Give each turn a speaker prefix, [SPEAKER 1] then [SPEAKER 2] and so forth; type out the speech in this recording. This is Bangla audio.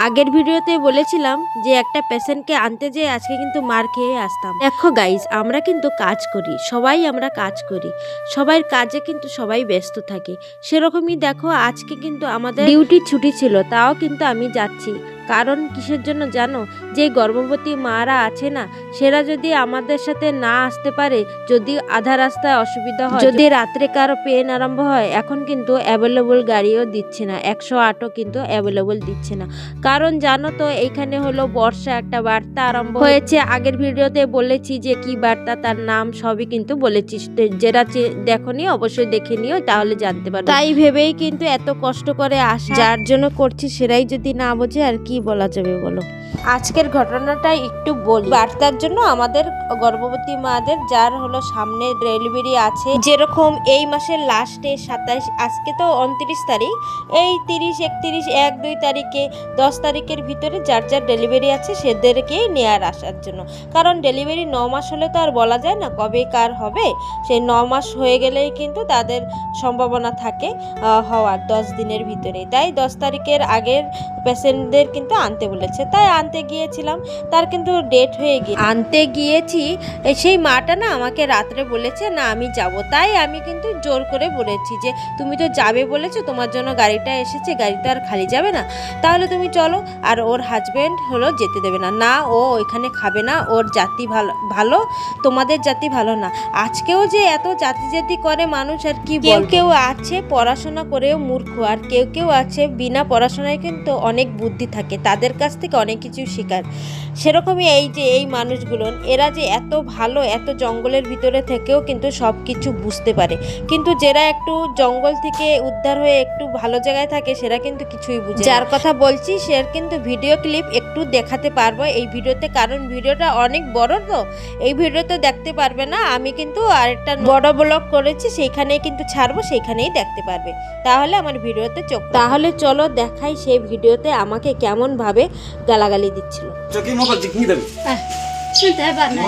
[SPEAKER 1] আগের ভিডিওতে বলেছিলাম যে একটা পেশেন্টকে আনতে যেয়ে আজকে কিন্তু মার খেয়ে আসতাম। দেখো গাইস, আমরা কিন্তু কাজ করি, সবাই আমরা কাজ করি, সবাই কাজে কিন্তু সবাই ব্যস্ত থাকি। সেরকমই দেখো আজকে কিন্তু আমাদের ডিউটি ছুটি ছিল, তাও কিন্তু আমি যাচ্ছি। কারণ কিসের জন্য জানো? যে গর্ভবতী মারা আছে না, সেরা যদি আমাদের সাথে না আসতে পারে, যদি আধা রাস্তায় অসুবিধা হয়, যদি রাত্রে কারো পেন আরম্ভ হয়, এখন কিন্তু অ্যাভেলেবল গাড়িও দিচ্ছে না, 108ও কিন্তু অ্যাভেলেবল দিচ্ছে না। কারণ জানো তো, এইখানে হলো বর্ষা, একটা বার্তা আরম্ভ হয়েছে। আগের ভিডিওতে বলেছি যে কি বার্তা, তার নাম সবই কিন্তু বলেছি। যেটা দেখোনি অবশ্যই দেখে নিও, তাহলে জানতে পারবে। তাই ভেবেই কিন্তু এত কষ্ট করে আসা, যার জন্য করছি সেরাই যদি না বোঝে আর কি বলা যাবে বলো। আজকের ঘটনাটা একটু বলি। বার্তার জন্য আমাদের গর্ভবতী মাদের যার হলো সামনে ডেলিভারি আছে, যেরকম এই মাসের লাস্টে 27, আজকে তো 29 তারিখ, এই 30, 31, 1, 2 তারিখে 10 তারিখের ভিতরে যার যার ডেলিভারি আছে সেদেরকেই নেয়ার আসার জন্য। কারণ ডেলিভারি 9 মাস হলে তো আর বলা যায় না কবে কার হবে। সেই 9 মাস হয়ে গেলেই কিন্তু তাদের সম্ভাবনা থাকে হওয়ার 10 দিনের ভিতরে। তাই 10 তারিখের আগের পেশেন্টদের কিন্তু আনতে বলেছে, তাই আনতে গিয়েছিলাম। তার কিন্তু ডেট হয়ে গিয়ে আনতে গিয়েছি, সেই মাটা না আমাকে রাত্রে বলেছে না আমি যাব। তাই আমি কিন্তু জোর করে বলেছি যে তুমি তো যাবে বলেছো, তোমার জন্য গাড়িটা এসেছে, গাড়ি তো আর খালি যাবে না, তাহলে তুমি চলো। আর ওর হাজব্যান্ড হলো যেতে দেবে না, না ও ওইখানে খাবে না, ওর জাতি ভালো, তোমাদের জাতি ভালো না। আজকেও যে এত জাতি করে মানুষ আর কি বলবো। কেউ আছে পড়াশোনা করেও মূর্খ, আর কেউ আছে বিনা পড়াশোনায় কিন্তু অনেক বুদ্ধি থাকে, তাদের কাছ থেকে অনেক কিছু শেখার। সেরকমই এই যে এই মানুষগুলো, এরা যে এত ভালো, এত জঙ্গলের ভিতরে থেকেও কিন্তু সব কিছু বুঝতে পারে। কিন্তু যারা একটু জঙ্গল থেকে উদ্ধার হয়ে একটু ভালো জায়গায় থাকে, সেরা কিন্তু কিছুই বুঝে। যার কথা বলছি সে কিন্তু ভিডিও ক্লিপ একটু দেখাতে পারবো এই ভিডিওতে, কারণ ভিডিওটা অনেক বড়, তো এই ভিডিওতে দেখতে পারবে না। আমি কিন্তু আরেকটা বড় ব্লগ করেছি, সেইখানেই কিন্তু ছাড়বো, সেইখানেই দেখতে পারবে। তাহলে আমার ভিডিওতে চোখ, তাহলে চলো দেখাই সেই ভিডিওতে আমাকে কেমন ভাবে গালাগালি দিচ্ছিল।